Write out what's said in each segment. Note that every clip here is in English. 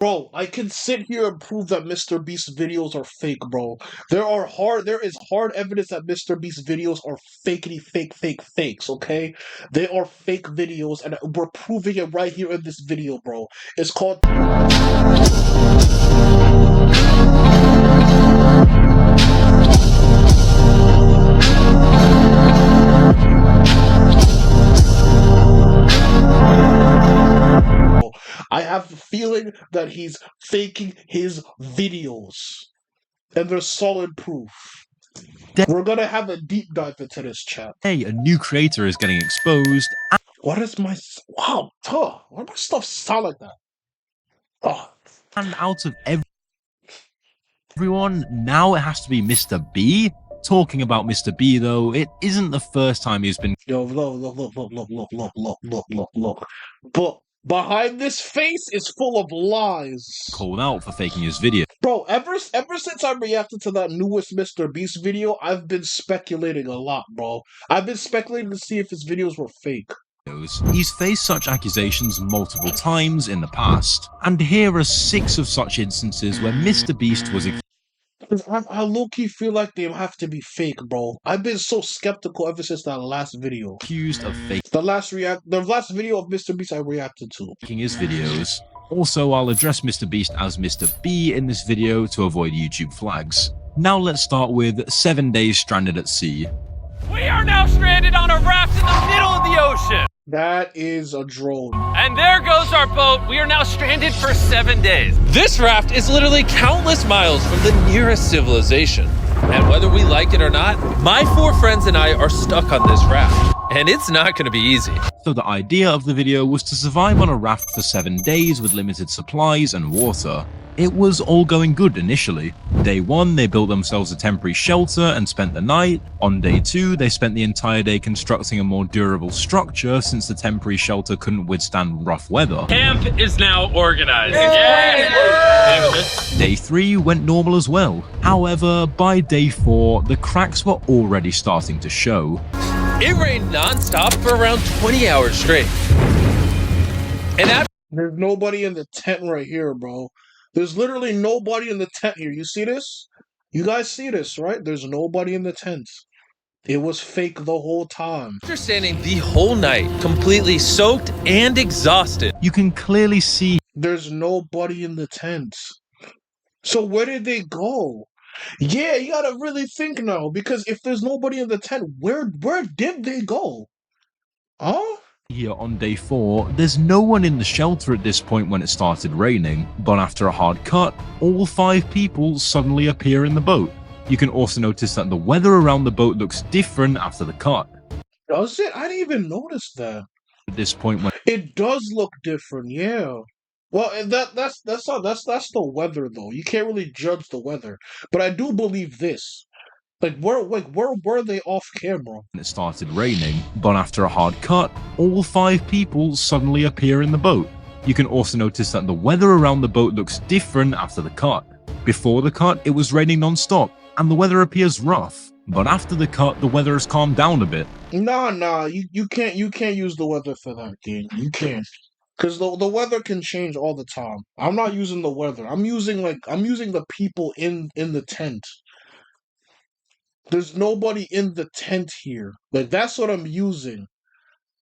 Bro, I can sit here and prove that MrBeast videos are fake, bro. There is hard evidence that MrBeast videos are fakes, okay? They are fake videos, and we're proving it right here in this video, bro. It's called... I have the feeling that he's faking his videos. And there's solid proof. We're gonna have a deep dive into this, chat. Hey, a new creator is getting exposed. What is my... Wow, why my stuff sound like that? Oh. And out of everyone, now it has to be Mr. B. Talking about Mr. B, though, it isn't the first time he's been... Yo, look. But behind this face is full of lies. Called out for faking his video. Bro, ever since I reacted to that newest MrBeast video, I've been speculating a lot, bro. I've been speculating to see if his videos were fake. He's faced such accusations multiple times in the past, and here are 6 of such instances where MrBeast was I low-key feel like they have to be fake, bro. I've been so skeptical ever since that last video. accused of The last video of MrBeast I reacted to. faking his videos. Also, I'll address MrBeast as Mr. B in this video to avoid YouTube flags. Now let's start with 7 days stranded at sea. We are now stranded on a raft in the middle of the ocean. That is a drone. And there goes our boat. We are now stranded for 7 days. This raft is literally countless miles from the nearest civilization. And whether we like it or not, my 4 friends and I are stuck on this raft. And it's not going to be easy. So the idea of the video was to survive on a raft for 7 days with limited supplies and water. It was all going good initially. Day 1, they built themselves a temporary shelter and spent the night. On day 2, they spent the entire day constructing a more durable structure since the temporary shelter couldn't withstand rough weather. Camp is now organized. Day 3 went normal as well. However, by day 4, the cracks were already starting to show. It rained non-stop for around 20 hours straight. And there's nobody in the tent right here, bro. There's literally nobody in the tent here. You see this? You guys see this, right? There's nobody in the tent. It was fake the whole time. after standing the whole night, completely soaked and exhausted, You can clearly see there's nobody in the tent. So where did they go? Yeah, you gotta really think now, because if there's nobody in the tent, where did they go? Huh? here on day 4, there's no one in the shelter at this point when it started raining, but after a hard cut, all 5 people suddenly appear in the boat. You can also notice that the weather around the boat looks different after the cut. Does it? I didn't even notice that. At this point when It does look different, yeah. Well, and that's the weather though. You can't really judge the weather. But I do believe this. Where were they off camera? it started raining, but after a hard cut, all 5 people suddenly appear in the boat. You can also notice that the weather around the boat looks different after the cut. Before the cut, it was raining non-stop, and the weather appears rough. But after the cut, the weather has calmed down a bit. Nah, you can't use the weather for that, game. You can't. Because the weather can change all the time. I'm not using the weather. I'm using the people in the tent. There's nobody in the tent here. That's what I'm using.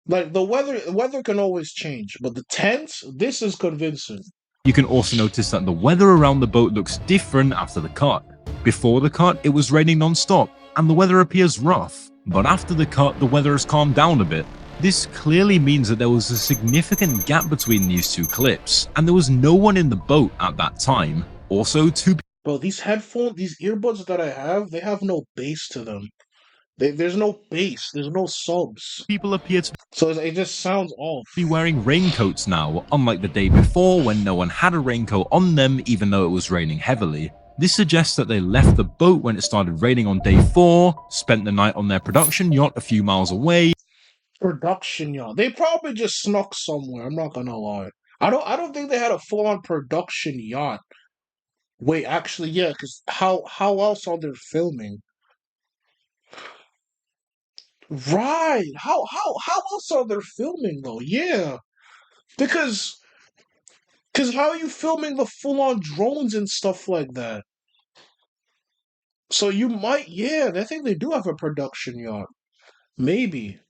The weather can always change, but the tent, this is convincing. You can also notice that the weather around the boat looks different after the cut. Before the cut, it was raining non-stop, and the weather appears rough. But after the cut, the weather has calmed down a bit. This clearly means that there was a significant gap between these 2 clips, and there was no one in the boat at that time. Also, 2 Bro, these earbuds that I have, they have no bass to them. There's no bass, there's no subs. people appear to So it just sounds off. be wearing raincoats now, unlike the day before when no one had a raincoat on them even though it was raining heavily. This suggests that they left the boat when it started raining on day 4, spent the night on their production yacht a few miles away. Production yacht. They probably just snuck somewhere, I'm not gonna lie. I don't think they had a full-on production yacht. Wait, actually, yeah, because how else are they filming? Right. How else are they filming though? Yeah. Because Because how are you filming the full-on drones and stuff like that? So you might, yeah, I think they do have a production yacht. Maybe.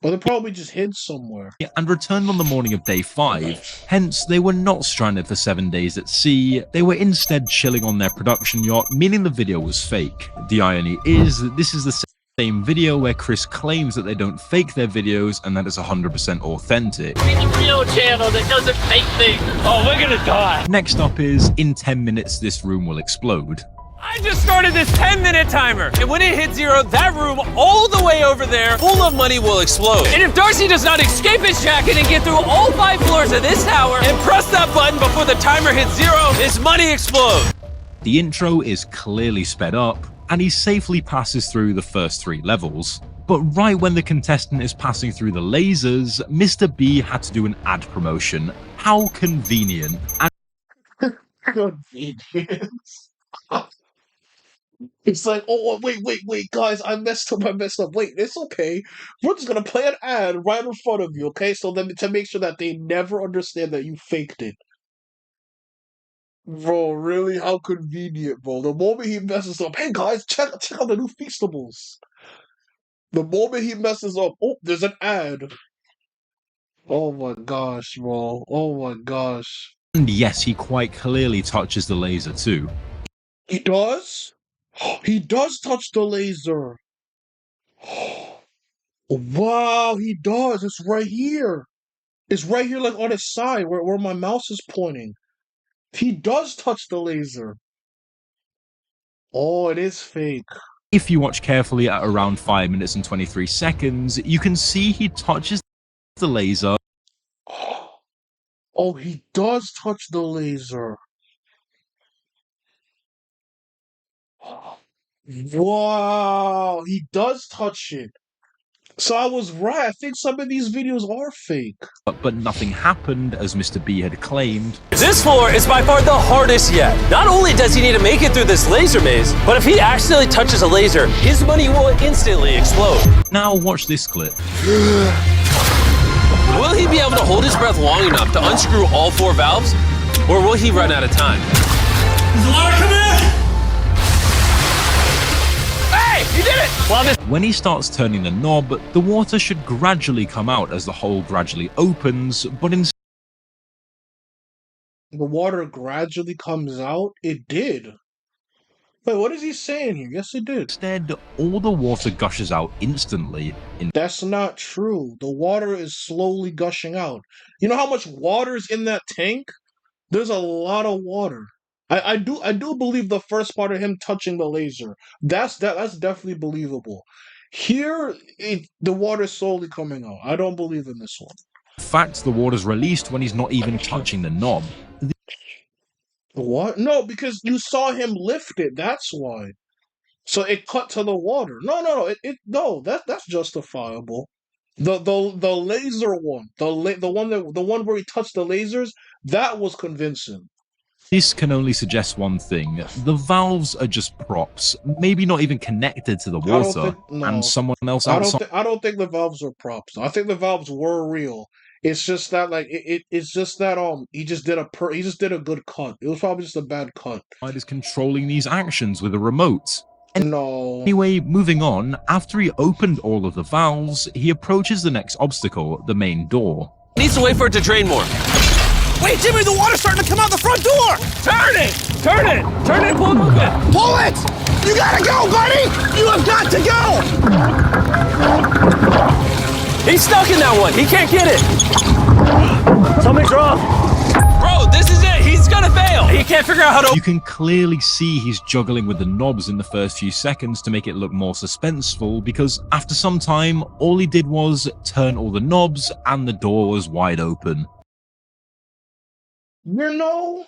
Or they're probably just hid somewhere. And returned on the morning of day 5. Hence, they were not stranded for 7 days at sea, they were instead chilling on their production yacht, meaning the video was fake. The irony is that this is the same video where Chris claims that they don't fake their videos and that it's 100% authentic. Be the real channel that doesn't fake things. Oh, we're gonna die. Next up is, in 10 minutes this room will explode. I just started this 10-minute timer, and when it hits 0, that room all the way over there, full of money, will explode. And if Darcy does not escape his jacket and get through all 5 floors of this tower and press that button before the timer hits 0, his money explodes. The intro is clearly sped up, and he safely passes through the first 3 levels. But right when the contestant is passing through the lasers, Mr. B had to do an ad promotion. How convenient. And Convenient. It's like, oh, wait, guys, I messed up. Wait, it's okay. We're just gonna play an ad right in front of you, okay? So then to make sure that they never understand that you faked it. Bro, really? How convenient, bro. The moment he messes up, hey guys, check out the new Feastables. The moment he messes up, oh, there's an ad. Oh my gosh, bro. Oh my gosh. yes, he quite clearly touches the laser too. He does? He does touch the laser. Wow, he does. It's right here. It's right here, like on his side, where my mouse is pointing. He does touch the laser. Oh, it is fake. If you watch carefully at around 5 minutes and 23 seconds, you can see he touches the laser. Oh, he does touch the laser. Wow, he does touch it. So I was right. I think some of these videos are fake. But nothing happened, as Mr. B had claimed. This floor is by far the hardest yet. Not only does he need to make it through this laser maze, but if he accidentally touches a laser, his money will instantly explode. Now watch this clip. Will he be able to hold his breath long enough to unscrew all 4 valves? Or will he run out of time? There's a water coming in! Hey, you did it! When he starts turning the knob, the water should gradually come out as the hole gradually opens, but instead The water gradually comes out? It did. Wait, what is he saying here? Yes, it did. all the water gushes out instantly. That's not true. The water is slowly gushing out. You know how much water is in that tank? There's a lot of water. I do believe the first part of him touching the laser. That's definitely believable. Here, the water is slowly coming out. I don't believe in this one. In fact, the water's released when he's not even touching the knob. What? No, because you saw him lift it. That's why. So it cut to the water. No. That's justifiable. The laser one, the one where he touched the lasers, that was convincing. This can only suggest one thing. The valves are just props, maybe not even connected to the water, and someone else outside. I don't think the valves are props. I think the valves were real. It's just that it's just that he just did a good cut. It was probably just a bad cut. Is controlling these actions with a remote. No. Anyway, moving on, after he opened all of the valves, he approaches the next obstacle, the main door. Needs to wait for it to drain more. Wait, Jimmy, the water's starting to come out the front door! Turn it! Turn it! Turn it, pull it open! Pull it! You gotta go, buddy! You have got to go! He's stuck in that one. He can't get it. Something's wrong. Bro, this is it. He's gonna fail. He can't figure out how to. You can clearly see he's juggling with the knobs in the first few seconds to make it look more suspenseful, because after some time, all he did was turn all the knobs and the door was wide open. You know,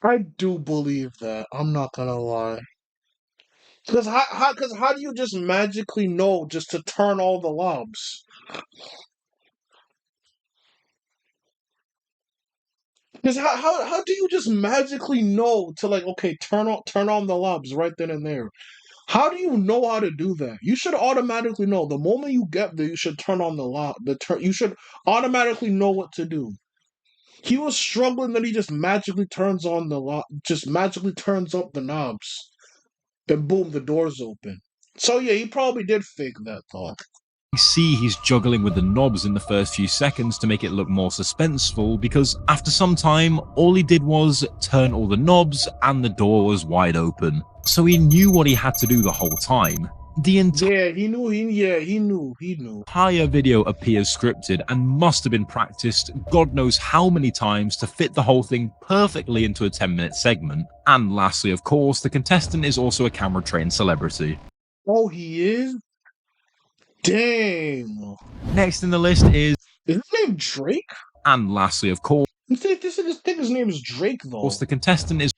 I do believe that. I'm not gonna lie. Because how do you just magically know just to turn all the knobs? Because how do you just magically know to, like, okay, turn on the knobs right then and there? How do you know how to do that? You should automatically know. The moment you get there, you should turn on the knob. You should automatically know what to do. He was struggling, then he just magically turns on just magically turns up the knobs. Then boom, the door's open. So yeah, he probably did fake that though. See he's juggling with the knobs in the first few seconds to make it look more suspenseful, because after some time all he did was turn all the knobs and the door was wide open. So he knew what he had to do the whole time. The Yeah, he knew. He knew. entire video appears scripted and must have been practiced God knows how many times to fit the whole thing perfectly into a 10-minute segment. And lastly, of course, the contestant is also a camera-trained celebrity. Oh, he is? Damn. Next in the list is Is his name Drake? and lastly, of course, I think his name is Drake though. the contestant is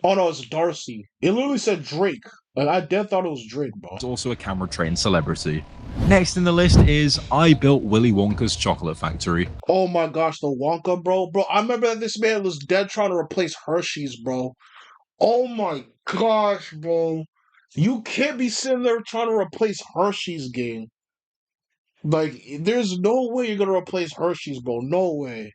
Oh no, it's Darcy. It literally said Drake. Like, I dead thought it was Drake, bro. also a camera-trained celebrity. Next in the list is I Built Willy Wonka's Chocolate Factory. Oh my gosh, the Wonka, bro. Bro, I remember that this man was dead trying to replace Hershey's, bro. Oh my gosh, bro. You can't be sitting there trying to replace Hershey's game. Like, there's no way you're gonna replace Hershey's, bro. No way.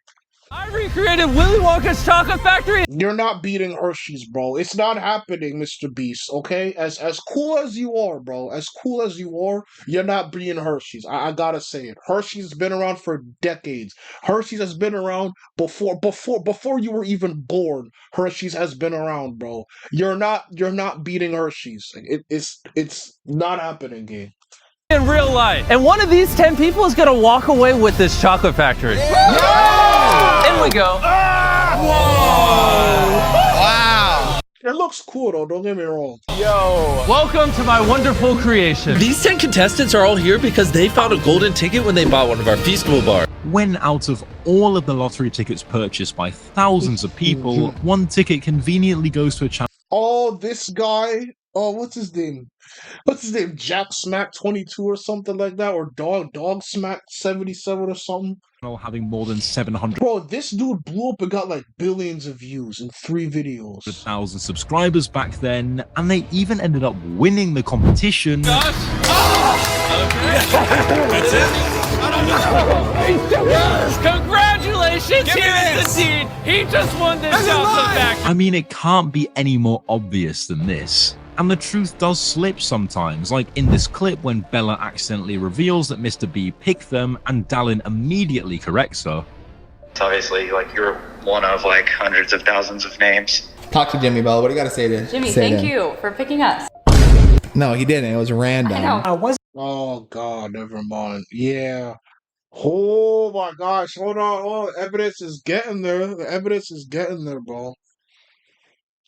I recreated Willy Wonka's Chocolate Factory. You're not beating Hershey's, bro. It's not happening, Mr. Beast, okay? As cool as you are, bro. As cool as you are, you're not beating Hershey's. I gotta say it. Hershey's been around for decades. Hershey's has been around before you were even born. Hershey's has been around, bro. You're not beating Hershey's. It's not happening, game. In real life. And one of these 10 people is gonna walk away with this chocolate factory. In we go. Wow. It looks cool though, don't get me wrong. Yo. Welcome to my wonderful creation. These 10 contestants are all here because they found a golden ticket when they bought one of our Feastable bars. When out of all of the lottery tickets purchased by thousands of people, one ticket conveniently goes to a channel Oh, this guy. Oh, what's his name? What's his name? Jack Smack 22 or something like that, or Dog Smack 77 or something. having more than 700,000 Bro, this dude blew up and got like billions of views in 3 videos. subscribers back then, and they even ended up winning the competition. That's it. Congratulations! Here's the deed. He just won this chocolate factory. I mean, it can't be any more obvious than this. And the truth does slip sometimes, like in this clip when Bella accidentally reveals that Mr. B picked them and Dallin immediately corrects her. It's obviously like you're one of like hundreds of thousands of names. Talk to Jimmy, Bella. What do you got to say to Jimmy, say thank to him? you for picking us. No, he didn't. It was random. I know. Oh god, never mind. Yeah. Oh my gosh, hold on. Oh, the evidence is getting there. The evidence is getting there, bro.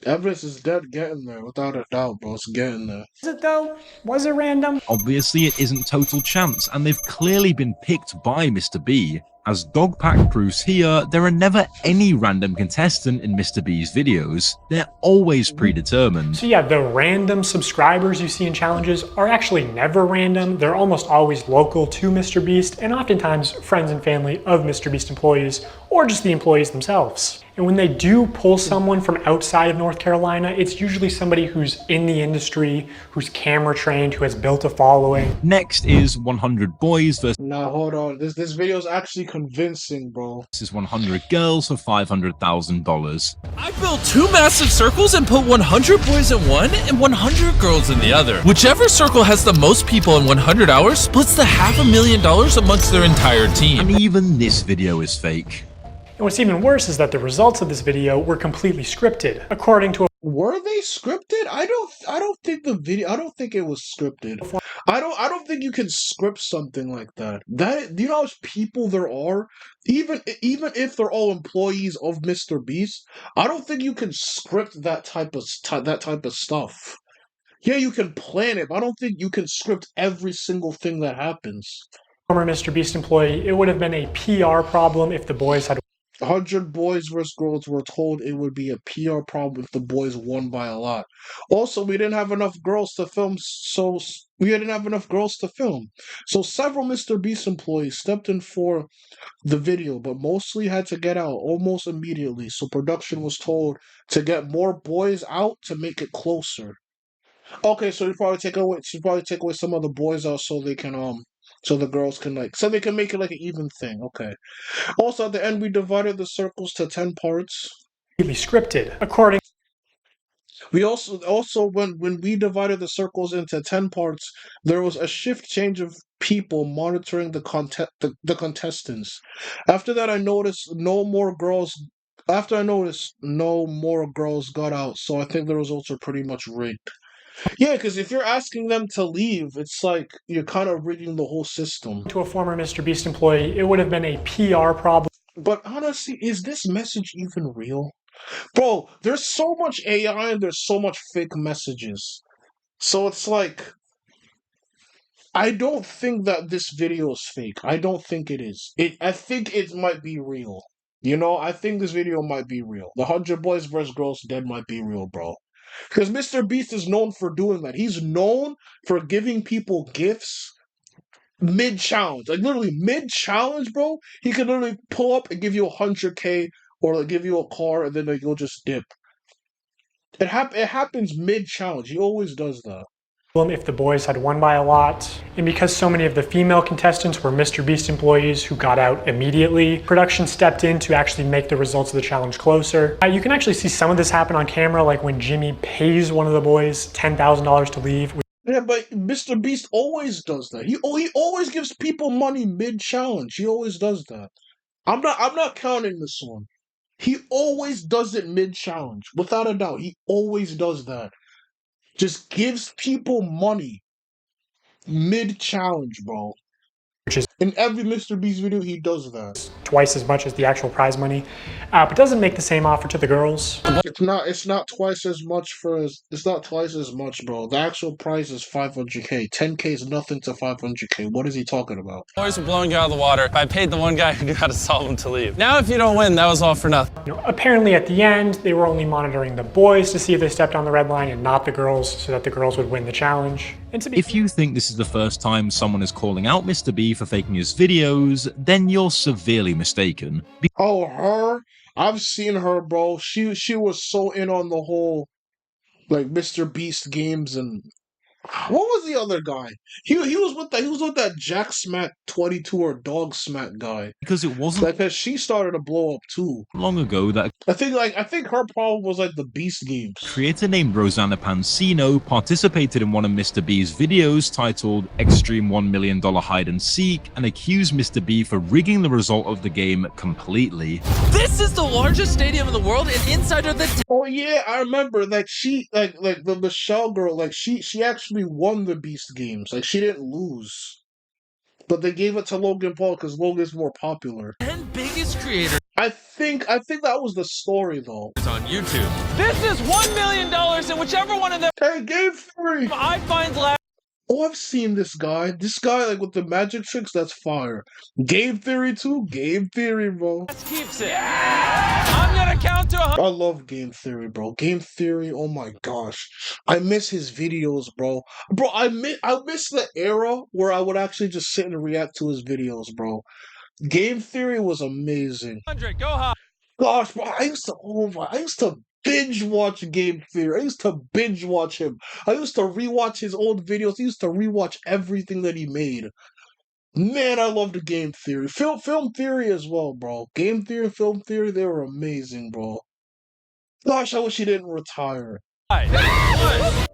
Evidence is dead getting there, without a doubt, bro. It's getting there. Was it though? Was it random? Obviously, it isn't total chance, and they've clearly been picked by Mr. B. As Dogpack proves here, there are never any random contestant in Mr. B's videos. They're always predetermined. So yeah, the random subscribers you see in challenges are actually never random. They're almost always local to MrBeast and oftentimes friends and family of MrBeast employees or just the employees themselves. And when they do pull someone from outside of North Carolina, it's usually somebody who's in the industry, who's camera trained, who has built a following. Next is 100 boys versus Now hold on. This video is actually convincing, bro. 100 girls for $500,000. I built 2 massive circles and put 100 boys in one and 100 girls in the other. Whichever circle has the most people in 100 hours splits the $500,000 amongst their entire team. And even this video is fake. And what's even worse is that the results of this video were completely scripted, according to a Were they scripted? I don't think the video. I don't think it was scripted. I don't think you can script something like that. That, do you know how much people there are? Even if they're all employees of MrBeast, I don't think you can script that type of stuff. Yeah, you can plan it, but I don't think you can script every single thing that happens. former MrBeast employee, it would have been a PR problem if the boys had 100 boys versus girls were told it would be a PR problem if the boys won by a lot. Also, we didn't have enough girls to film, so several MrBeast employees stepped in for the video, but mostly had to get out almost immediately. So production was told to get more boys out to make it closer. Okay, so you probably take away some of the boys out so they can So the girls can so they can make it like an even thing. Okay. Also, at the end, we divided the circles to 10 parts. Scripted, according We also when we divided the circles into 10 parts, there was a shift change of people monitoring the contestants. After that, I noticed no more girls. After I noticed no more girls got out, so I think the results are pretty much rigged. Yeah, because if you're asking them to leave, it's like you're kind of rigging the whole system. to a former MrBeast employee, it would have been a PR problem. But honestly, is this message even real? Bro, there's so much AI and there's so much fake messages. So it's like, I don't think that this video is fake. I don't think it is. I think it might be real. You know, I think this video might be real. The 100 Boys vs. Girls Dead might be real, bro. Because MrBeast is known for doing that. He's known for giving people gifts mid-challenge. Like, literally, mid-challenge, bro. He can literally pull up and give you 100K or like, give you a car and then like, you'll just dip. It happens mid-challenge. He always does that. If the boys had won by a lot. And because so many of the female contestants were MrBeast employees who got out immediately, production stepped in to actually make the results of the challenge closer. You can actually see some of this happen on camera, like when Jimmy pays one of the boys $10,000 to leave. Yeah, but MrBeast always does that. He always gives people money mid-challenge. He always does that. I'm not counting this one. He always does it mid-challenge. Without a doubt, he always does that. Just gives people money mid-challenge, bro. Which is in every MrBeast video, he does that. Twice as much as the actual prize money, but doesn't make the same offer to the girls. It's not twice as much it's not twice as much, bro. The actual prize is 500K. 10K is nothing to 500K. What is he talking about? Boys were blowing you out of the water. I paid the one guy who knew how to solve them to leave. Now if you don't win, that was all for nothing. You know, apparently at the end, they were only monitoring the boys to see if they stepped on the red line and not the girls, so that the girls would win the challenge. And if you think this is the first time someone is calling out Mr. B for faking his videos, then you're severely mistaken. Oh, her? I've seen her, bro. She was so in on the whole, like, MrBeast games and what was the other guy? He was with that Jack Smack 22 or Dog Smack guy. Because it wasn't because she started to blow up too long ago that I think her problem was like the Beast games. Creator named Rosanna Pansino participated in one of Mr. B's videos titled Extreme $1 Million Hide and Seek and accused Mr. B for rigging the result of the game completely. This is the largest stadium in the world, and inside are the Oh yeah, I remember. Like she, like the Michelle girl, like she actually won the Beast games. Like she didn't lose, but they gave it to Logan Paul because Logan's more popular. 10 biggest creators I think that was the story though. on YouTube. This is $1 million, and whichever one of them Hey, Game Theory. I find last. Oh, I've seen this guy. This guy, like with the magic tricks, that's fire. Game Theory too. Game Theory, bro. Keeps it. Yeah! I'm gonna count to 100. I love Game Theory, bro. Game Theory, oh my gosh. I miss his videos, bro. Bro, I miss the era where I would actually just sit and react to his videos, bro. Game Theory was amazing. 100. Go high. Gosh, bro, I used to binge watch Game Theory. I used to binge watch him. I used to rewatch his old videos. I used to rewatch everything that he made. Man, I love the Game Theory. Film Theory as well, bro. Game Theory, Film Theory, they were amazing, bro. Gosh, I wish he didn't retire.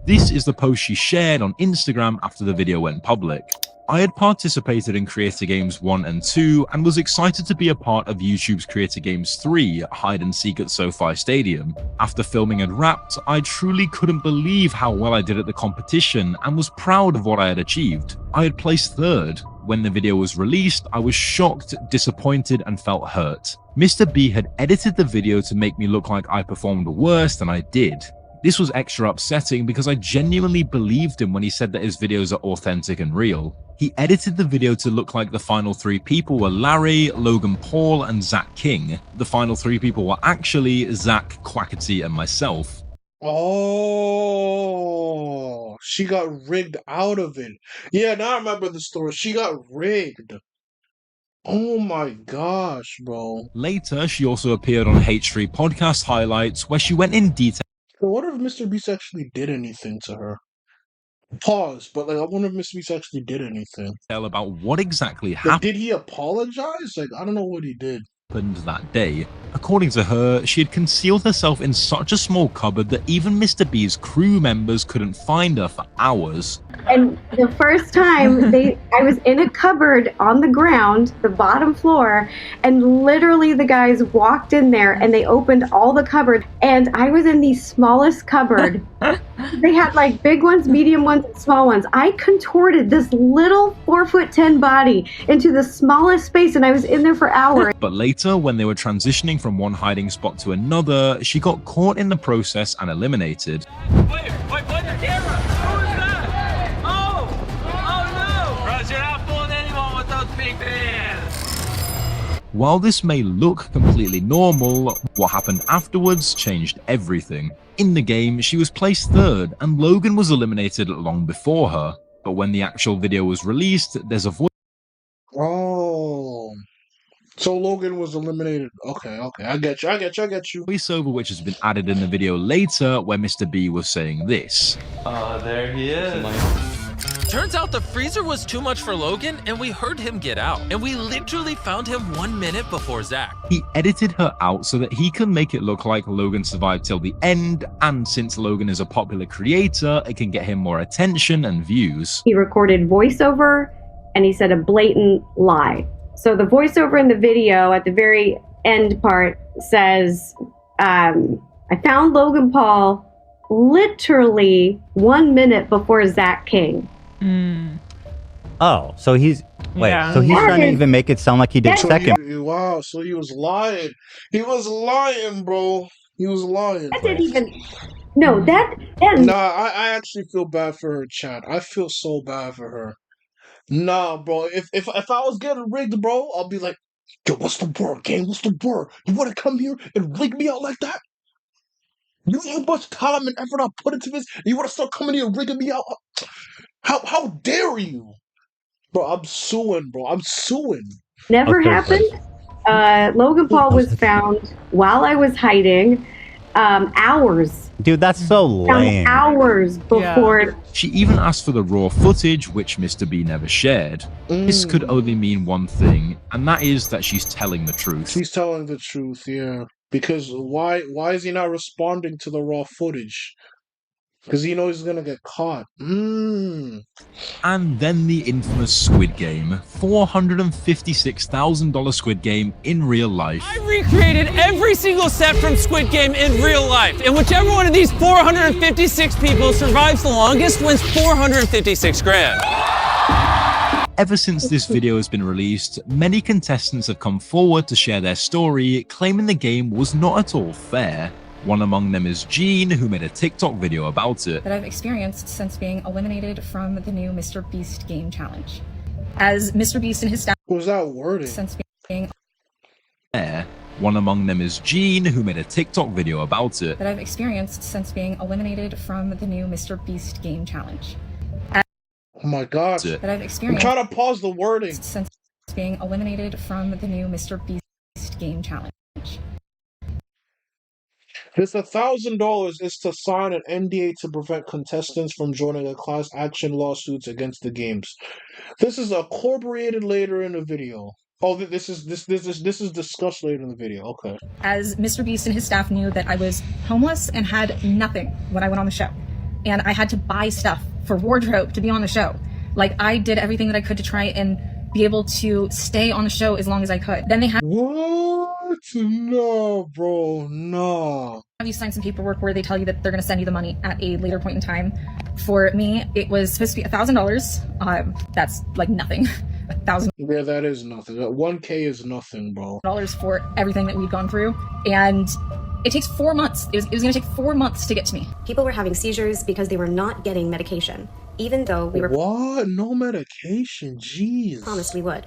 This is the post she shared on Instagram after the video went public. I had participated in Creator Games 1 and 2 and was excited to be a part of YouTube's Creator Games 3, Hide and Seek at SoFi Stadium. After filming had wrapped, I truly couldn't believe how well I did at the competition and was proud of what I had achieved. I had placed third. When the video was released, I was shocked, disappointed, and felt hurt. Mr. B had edited the video to make me look like I performed worse than I did. This was extra upsetting because I genuinely believed him when he said that his videos are authentic and real. He edited the video to look like the final 3 people were Larry, Logan Paul, and Zach King. The final 3 people were actually Zach, Quackity, and myself. Oh, she got rigged out of it. Yeah, now I remember the story. She got rigged. Oh my gosh, bro. Later, she also appeared on H3 Podcast Highlights, where she went in detail. I wonder if MrBeast actually did anything to her. Pause, but like I wonder if MrBeast actually did anything. About what exactly Like, happened did he apologize? Like, I don't know what he did. that day. According to her, she had concealed herself in such a small cupboard that even Mr. B's crew members couldn't find her for hours. And the first time I was in a cupboard on the ground, the bottom floor, and literally the guys walked in there and they opened all the cupboard, and I was in the smallest cupboard. They had like big ones, medium ones, and small ones. I contorted this little 4'10" body into the smallest space, and I was in there for hours. But later, when they were transitioning from one hiding spot to another, she got caught in the process and eliminated. Wait, put your camera! Who is that? Oh! Oh no! Bros, you're not fooling anyone with those big hands! While this may look completely normal, what happened afterwards changed everything. In the game, she was placed third, and Logan was eliminated long before her. But when the actual video was released, there's a voice. Oh. So Logan was eliminated. Okay, I get you. Voiceover which has been added in the video later where Mr. B was saying this. There he is. Turns out the freezer was too much for Logan, and we heard him get out. And we literally found him 1 minute before Zach. He edited her out so that he can make it look like Logan survived till the end, and since Logan is a popular creator, it can get him more attention and views. He recorded voiceover and he said a blatant lie. So the voiceover in the video at the very end part says, I found Logan Paul literally 1 minute before Zach King. Oh, so he's Yeah. so he's trying to even make it sound like he did So second. wow, so he was lying. He was lying, bro. He was lying. That didn't even. No, that. Nah, I actually feel bad for her, Chad. I feel so bad for her. Nah, bro. If I was getting rigged, bro, I'll be like, yo, what's the word, gang? What's the word? You want to come here and rig me out like that? You know how much time and effort I put into this? You want to start coming here and rigging me out? How dare you? Bro, I'm suing, bro. I'm suing. Never Okay, happened. Logan Paul was found while I was hiding. Hours. Dude, that's so lame. Hours before. She even asked for the raw footage, which Mr. B never shared. This could only mean one thing, and that is that she's telling the truth. She's telling the truth, yeah. Because why is he not responding to the raw footage? Because he knows he's gonna get caught. And then the infamous Squid Game, $456,000 Squid Game in real life. I recreated every single set from Squid Game in real life, and whichever one of these 456 people survives the longest wins 456 grand. Ever since this video has been released, many contestants have come forward to share their story, claiming the game was not at all fair. One among them is Jean, who made a TikTok video about it. That I've experienced since being eliminated from the new MrBeast game challenge. As MrBeast and his staff... What was that wording? Since being... One among them is Jean, who made a TikTok video about it. That I've experienced since being eliminated from the new MrBeast game challenge. Oh my god. That I've I'm experienced... trying to pause the wording. Since being eliminated from the new MrBeast game challenge. This $1,000 is to sign an NDA to prevent contestants from joining a class action lawsuits against the games. This is incorporated later in the video. Oh, this is discussed later in the video. Okay. As MrBeast and his staff knew that I was homeless and had nothing when I went on the show, and I had to buy stuff for wardrobe to be on the show. Like, I did everything that I could to try and be able to stay on the show as long as I could. Then they had No, bro, no. Have you sign some paperwork where they tell you that they're going to send you the money at a later point in time. For me, it was supposed to be $1,000. That's like nothing. $1,000. Yeah, that is nothing. 1K is nothing, bro. For everything that we've gone through, and it takes 4 months. It was going to take 4 months to get to me. People were having seizures because they were not getting medication, even though we were What? No medication? Jeez. promised we would.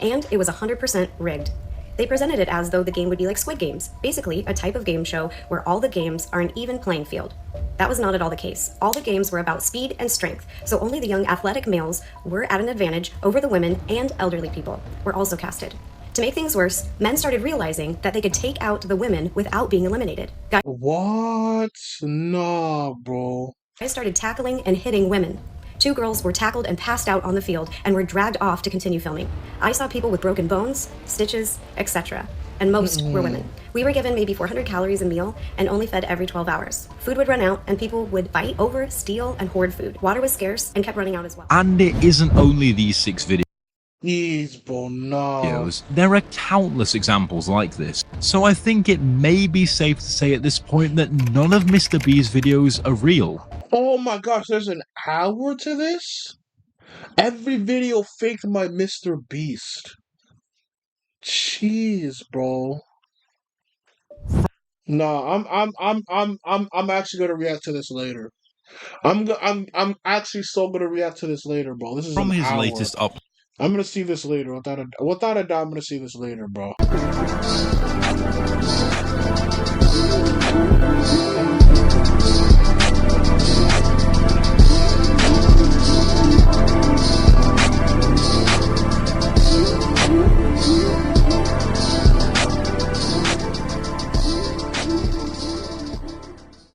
And it was 100% rigged. They presented it as though the game would be like Squid Games, basically a type of game show where all the games are an even playing field. That was not at all the case. All the games were about speed and strength, so only the young athletic males were at an advantage over the women, and elderly people were also casted. To make things worse, men started realizing that they could take out the women without being eliminated. What? Nah, bro. Guys started tackling and hitting women. 2 girls were tackled and passed out on the field and were dragged off to continue filming. I saw people with broken bones, stitches, etc. And most were women. We were given maybe 400 calories a meal and only fed every 12 hours. Food would run out and people would fight over, steal, and hoard food. Water was scarce and kept running out as well. And it isn't only these 6 videos. Jeez, bro, no. There are countless examples like this, so I think it may be safe to say at this point that none of MrBeast's videos are real. Oh my gosh, there's an hour to this? Every video faked by MrBeast. Jeez, bro. No, I'm actually gonna react to this later. I'm actually so gonna react to this later, bro. This is From an his hour. latest up. I'm gonna see this later. Without a doubt, I'm gonna see this later, bro.